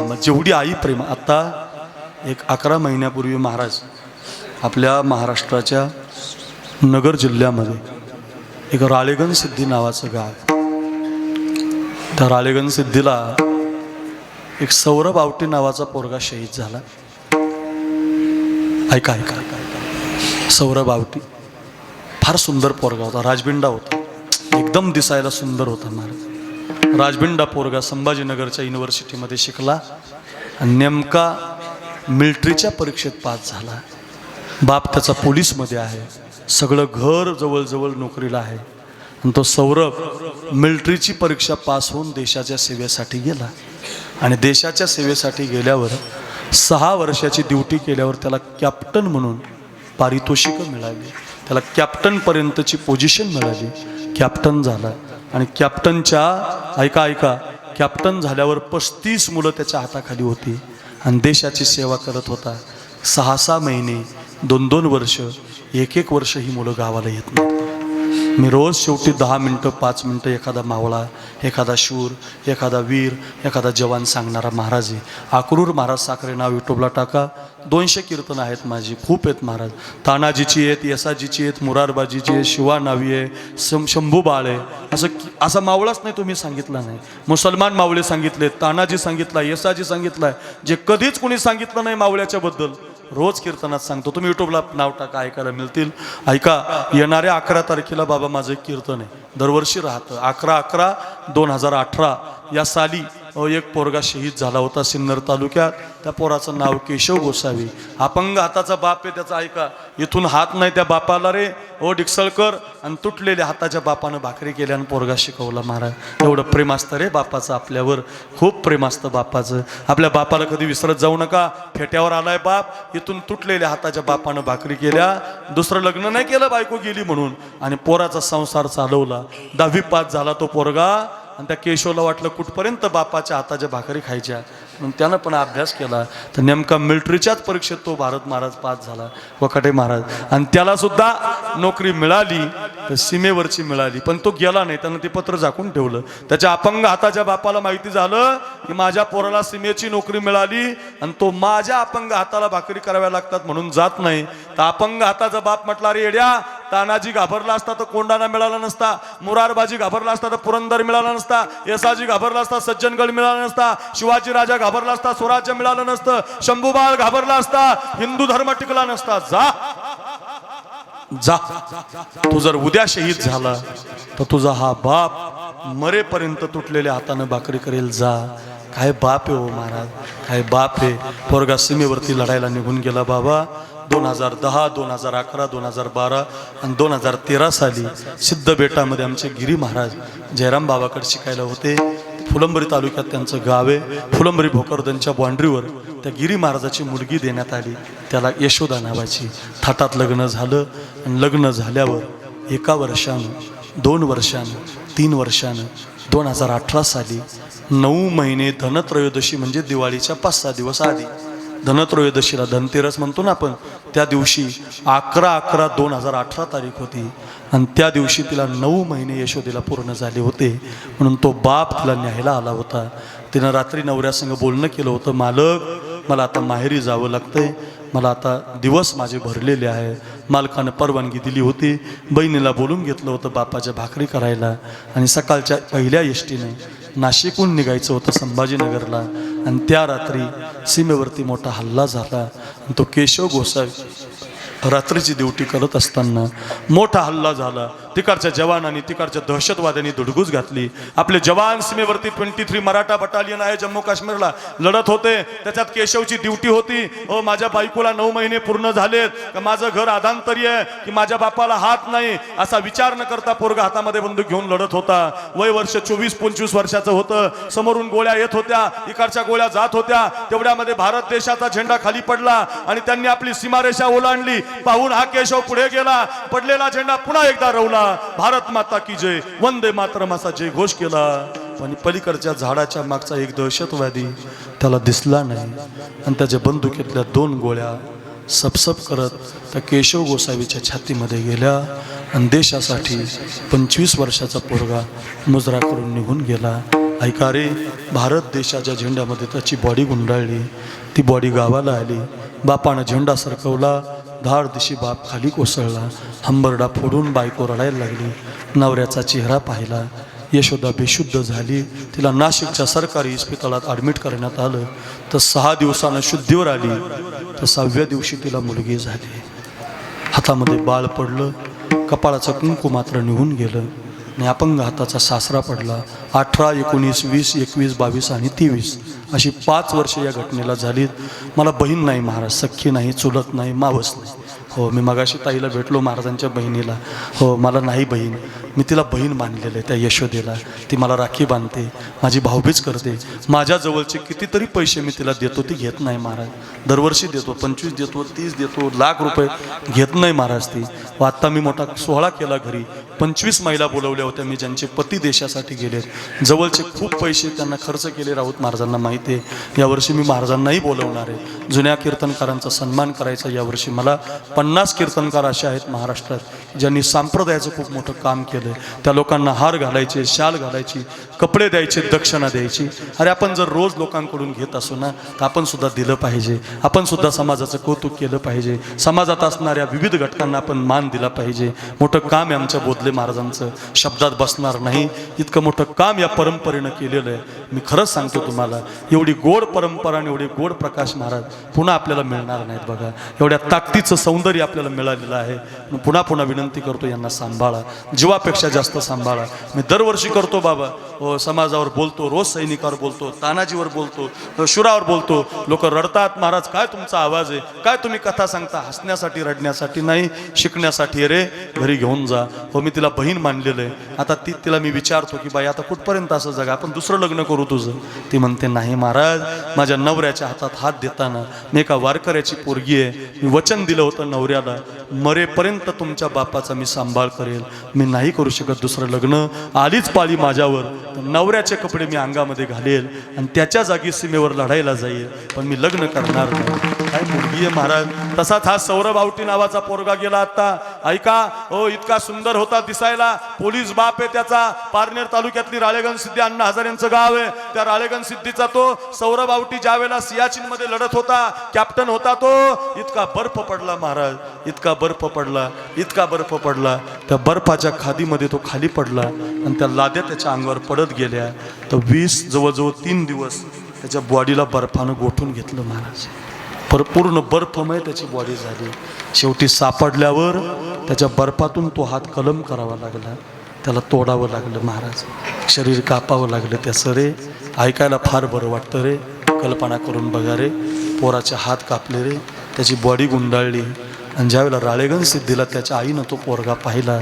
मामा, जेवढी आई प्रेम. आता एक 11 महिन्यापूर्वी महाराज आपल्या महाराष्ट्राच्या नगर जिल्ह्यामध्ये एक राळेगण सिद्धी नावाचं गाव, त्या राळेगण सिद्धीला एक सौरभ आवटी नावाचा पोरगा शहीद झाला. ऐका ऐका, सौरभ आवटी फार सुंदर पोरगा होता, राजबिंडा होता, एकदम दिसायला सुंदर होता महाराज. राजबिंडा पोरगा संभाजीनगरच्या युनिव्हर्सिटीमध्ये शिकला आणि नेमका मिलिटरीच्या परीक्षेत पास झाला. बाप त्याचा पोलीसमध्ये आहे, सगळं घर जवळजवळ नोकरीला आहे. आणि तो सौरभ मिलिटरीची परीक्षा पास होऊन देशाच्या सेवेसाठी गेला. आणि देशाच्या सेवेसाठी गेल्यावर 6 वर्षाची ड्युटी केल्यावर त्याला कॅप्टन म्हणून पारितोषिकं मिळाली, त्याला कॅप्टनपर्यंतची पोझिशन मिळाली. कॅप्टन झाला आणि कॅप्टनच्या ऐका ऐका कॅप्टन झाल्यावर 35 मुलं त्याच्या हाताखाली होती आणि देशाची सेवा करत होता. 6-6 महिने, 2-2 वर्ष, 1-1 वर्ष ही मुलं गावाला येत नव्हती. मी रोज शेवटी 10 मिनटं 5 मिनटं एखादा मावळा, एखादा शूर, एखादा वीर, एखादा जवान सांगणारा महाराज आहे. अक्रूर महाराज साखरे नाव यूट्यूबला टाका, 200 कीर्तन आहेत माझी, खूप आहेत महाराज. तानाजीची आहेत, येसाजीची आहेत, मुरारबाजीची आहे, शिवा नावी आहे, शंभू बाळ आहे. असा मावळाच नाही तुम्ही सांगितला नाही. मुसलमान मावळे सांगितले, तानाजी सांगितला, येसाजी सांगितलाय, जे कधीच कुणी सांगितलं नाही मावळ्याच्या बद्दल रोज कीर्तनात सांगतो. तुम्ही यूट्यूबला नाव टाका, ऐकायला मिळतील. ऐका, येणाऱ्या 11 तारखेला बाबा माझं एक कीर्तन आहे, दरवर्षी राहतं. 11/11/2018 या साली एक पोरगा शहीद झाला होता सिन्नर तालुक्यात. त्या पोराचं नाव केशव गोसावी. अपंग हाताचा बाप आहे त्याचा. ऐका, इथून हात नाही त्या बापाला रे ओ डिक्सळकर. आणि तुटलेल्या हाताच्या बापानं भाकरी केल्या आणि पोरगा शिकवला महाराज. एवढं प्रेम असतं रे बापाचं आपल्यावर, खूप प्रेम असतं बापाचं. आपल्या बापाला कधी विसरत जाऊ नका. फेट्यावर आलाय बाप, इथून तुटलेल्या हाताच्या बापानं भाकरी केल्या, दुसरं लग्न नाही केलं बायको गेली म्हणून, आणि पोराचा संसार चालवला. 10वी पास झाला तो पोरगा. आणि त्या केशवला वाटलं कुठपर्यंत बापाच्या हाताच्या भाकरी खायच्या, म्हणून त्यानं पण अभ्यास केला. तर नेमका मिलिटरीच्याच परीक्षेत तो भारत महाराज पास झाला, वखाटे महाराज. आणि त्याला सुद्धा नोकरी मिळाली, तर सीमेवरची मिळाली. पण तो गेला नाही, त्यानं ते पत्र झाकून ठेवलं. त्याच्या अपंग हाताच्या बापाला माहिती झालं की माझ्या पोराला सीमेची नोकरी मिळाली आणि तो माझ्या अपंग हाताला भाकरी कराव्या लागतात म्हणून जात नाही. तर अपंग हाताचा बाप म्हटला, रे येड्या, तानाजी घाबरला असता तर कोंडाणा मिळाला नसता, मुरारबाजी घाबरला असता तर पुरंदर मिळाला नसता, येसाजी घाबरला असता सज्जनगड मिळाला नसता, शिवाजी राजा घाबरला असता स्वराज्य मिळालं नसतं, शंभूबाळ घाबरला असता हिंदू धर्म टिकला नसता. जा जा, तू जर उद्या शहीद झाला तर तुझा हा बाप मरेपर्यंत तुटलेल्या हातानं भाकरी करेल. जा. काय बाप आहे हो महाराज, काय बाप आहे. पोरगा सीमेवरती लढायला निघून गेला बाबा. 2010, 2011, 2012 आणि 2013 साली सिद्धबेटामध्ये आमचे गिरी महाराज जयराम बाबाकडे शिकायला होते. फुलंब्री तालुक्यात त्यांचं गाव आहे. फुलंब्री भोकरदनच्या बाँड्रीवर त्या गिरी महाराजाची मुलगी देण्यात आली, त्याला यशोदा नावाची. थाटात लग्न झालं आणि लग्न झाल्यावर 1 वर्षानं, 2 वर्षानं, 3 वर्षानं 2018 साली 9 महिने धनत्रयोदशी म्हणजे दिवाळीच्या 5-6 दिवस आधी, धनत्रयोदशीला धनतेरस म्हणतो ना आपण, त्या दिवशी 11/11/2018 तारीख होती. आणि त्या दिवशी तिला 9 महिने यशोदेला पूर्ण झाले होते. म्हणून तो बाप तिला न्यायला आला होता. तिनं रात्री नवऱ्यासंग बोलणं केलं होतं, मालक मला आता माहेरी जावं लागतंय, मला आता दिवस माझे भरलेले आहे. मालकानं परवानगी दिली होती. बहिणीला बोलून घेतलं होतं बापाच्या भाकरी करायला. आणि सकाळच्या पहिल्या एसटीने नाशिकहून निघायचं होतं संभाजीनगरला. आणि त्या रात्री सीमेवरती मोठा हल्ला झाला. तो केशव गोसावी रात्रीची ड्युटी करत असताना मोठा हल्ला झाला. तिकडच्या जवानांनी, तिकडच्या दहशतवाद्यांनी धुडगूस घातली. आपले जवान सीमेवरती 23 मराठा बटालियन आहे जम्मू काश्मीरला लढत होते. त्याच्यात केशवची ड्युटी होती. माझ्या बायकोला 9 महिने पूर्ण झालेत, का माझं घर आधांतरी आहे, की माझ्या बापाला हात नाही, असा विचार न करता पोरगा हातामध्ये बंदूक घेऊन लढत होता. वय वर्ष 24-25 वर्षाचं होतं. समोरून गोळ्या येत होत्या, इकडच्या गोळ्या जात होत्या. तेवढ्यामध्ये भारत देशाचा झेंडा खाली पडला आणि त्यांनी आपली सीमारेषा ओलांडली. पाहून हा केशव पुढे गेला. पडलेला झेंडा पुन्हा एकदा रोवला. भारत माता की जय, वंदे मातरम असा जय घोष केला. पण पलीकडच्या झाडाच्या मागचा एक दहशतवादी त्याला दिसला नाही. आणि त्याच्या बंदुकीतल्या 2 गोळ्या सपसप करत त्या केशव गोसावीच्या छातीमध्ये गेल्या. आणि देशासाठी 25 वर्षाचा पोरगा मुजरा करून निघून गेला. ऐका रे, भारत देशाच्या झेंड्यामध्ये त्याची बॉडी गुंडाळली, ती बॉडी गावाला आली, बापानं झेंडा सरकवला, धाड दिशी बाप खाली कोसळला, हंबरडा फोडून बायको रडायला लागली, नवऱ्याचा चेहरा पाहिला, यशोदा बेशुद्ध झाली, तिला नाशिकच्या सरकारी इस्पितळात ॲडमिट करण्यात आलं, तर 6 दिवसानं शुद्धीवर आली, तर 6व्या दिवशी तिला मुलगी झाली, हातामध्ये बाळ पडलं, कपाळाचं कुंकू मात्र निघून गेलं, आणि अपंग हाताचा सासरा पडला. 18, 19, 20, 21, 22 आणि 23 अशी 5 वर्ष या घटनेला झालीत. मला बहीण नाही महाराज, सख्खी नाही, चुलत नाही, मावस नाही. हो, मी मगाशी ताईला भेटलो महाराजांच्या बहिणीला. हो, मला नाही बहीण, मी तिला बहीण मानलेलं आहे त्या यशोदेला. ती मला राखी बांधते, माझी भाऊबीज करते, माझ्या जवळचे कितीतरी पैसे मी तिला देतो, ती घेत नाही महाराज. दरवर्षी देतो, 25 देतो, 30 देतो, लाख रुपये घेत नाही महाराज ती. आत्ता मी मोठा सोहळा केला घरी, 25 महिला बोलवल्या होत्या मी, ज्यांचे पती देशासाठी गेले, जवळचे खूप पैसे त्यांना खर्च केले. राऊत महाराजांना माहिती आहे, यावर्षी मी महाराजांनाही बोलवणार आहे. जुन्या कीर्तनकारांचा सन्मान करायचा यावर्षी मला. 50 कीर्तनकार असे आहेत महाराष्ट्रात ज्यांनी संप्रदायाचं खूप मोठं काम केलं. त्या लोकांना हार घालायचे, शाल घालायची, कपडे द्यायचे, दक्षिणा द्यायची. अरे आपण जर रोज लोकांकडून घेत असू ना, तर आपण सुद्धा दिलं पाहिजे. आपण सुद्धा समाजाचं कौतुक केलं पाहिजे. समाजात असणाऱ्या विविध घटकांना आपण मान दिला पाहिजे. मोठं काम आहे आमच्या बोधले महाराजांचं, शब्दात बसणार नाही इतकं मोठं काम या परंपरेनं केलेलं आहे. मी खरंच सांगतो तुम्हाला, एवढी गोड परंपरा आणि एवढे गोड प्रकाश महाराज पुन्हा आपल्याला मिळणार नाहीत बघा. एवढ्या ताकदीचं सौंदर्य आपल्याला मिळालेलं आहे. पुन्हा पुन्हा विनंती करतो, यांना सांभाळा, जीवापेक्षा जास्त सांभाळा. मी दरवर्षी करतो बाबा, समाजावर बोलतो, रोज सैनिकावर बोलतो, तानाजीवर बोलतो, शुरावर बोलतो. लोक रडतात, महाराज काय तुमचा आवाज आहे, काय तुम्ही कथा सांगता, हसण्यासाठी रडण्यासाठी नाही, शिकण्यासाठी. रे घरी घेऊन जा. हो, मी तिला बहीण मानलेलं आहे. आता तिला मी विचारतो की बाई आता कुठपर्यंत असं जगा, आपण दुसरं लग्न करू तुझं. ती म्हणते नाही महाराज, माझ्या नवऱ्याच्या हातात हात देताना मी एका वारकऱ्याची पोरगी आहे, मी वचन दिलं होतं नवऱ्याला, मरेपर्यंत तुमच्या बापाचा मी सांभाळ करेल, मी नाही करू शकत दुसरं लग्न. आलीच पाळी माझ्यावर, नवऱ्याचे कपडे मी अंगामध्ये घालेल आणि त्याच्या जागी सीमेवर लढायला जाईल, पण मी लग्न करणार नाही. काय मुलगी आहे महाराज. तसाच हा सौरभ आवटी नावाचा पोरगा गेला आता. ऐका, हो, इतका सुंदर होता दिसायला, पोलीस बाप आहे त्याचा. पारनेर तालुक्यातली राळेगण सिद्धी अण्णा हजारेंचं गाव आहे. त्या राळेगण सिद्धीचा तो सौरभ आवटी ज्यावेळेला सियाचीन मध्ये लढत होता, कॅप्टन होता तो, इतका बर्फ पडला महाराज, इतका बर्फ पडला, इतका बर्फ पडला, त्या बर्फाच्या खादीमध्ये तो खाली पडला आणि त्या लाद्या त्याच्या अंगावर पडत गेल्या. तर 20 जवळजवळ 3 दिवस त्याच्या बॉडीला बर्फानं गोठून घेतलं महाराज. पूर्ण बर्फमय त्याची बॉडी झाली. शेवटी सापडल्यावर त्याच्या बर्फातून तो हात कलम करावा लागला, त्याला तोडावं लागलं महाराज, शरीर कापावं लागलं त्याचं. रे ऐकायला फार बरं वाटतं रे. कल्पना करून बघा रे, पोराचे हात कापले रे, त्याची बॉडी गुंडाळली. आणि ज्यावेळेला राळेगण सिद्धीला त्याच्या आईनं तो पोरगा पाहिला,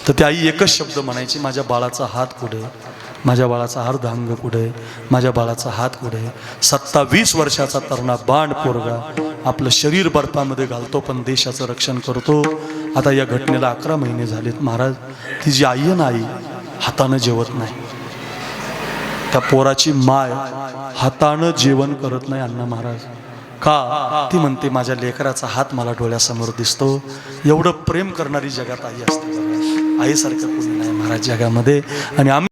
तर ती आई एकच शब्द म्हणायची, माझ्या बाळाचा हात कुठे, माझ्या बाळाचा अर्धांग कुठे, माझ्या बाळाचा हात कुठे. 27 वर्षाचा तरणा बांड पोरगा आपलं शरीर बर्फामध्ये घालतो पण देशाचं रक्षण करतो. आता या घटनेला 11 महिने झालेत महाराज. तिची आई आहे ना, आई हातानं जेवत नाही. त्या पोराची माय हातानं जेवण करत नाही अण्णा महाराज. का? ती म्हणते माझ्या लेकराचा हात मला डोळ्यासमोर दिसतो. एवढं प्रेम करणारी जगात आई असते, आईसारखं कोणी नाही महाराज जगामध्ये. आणि आम्ही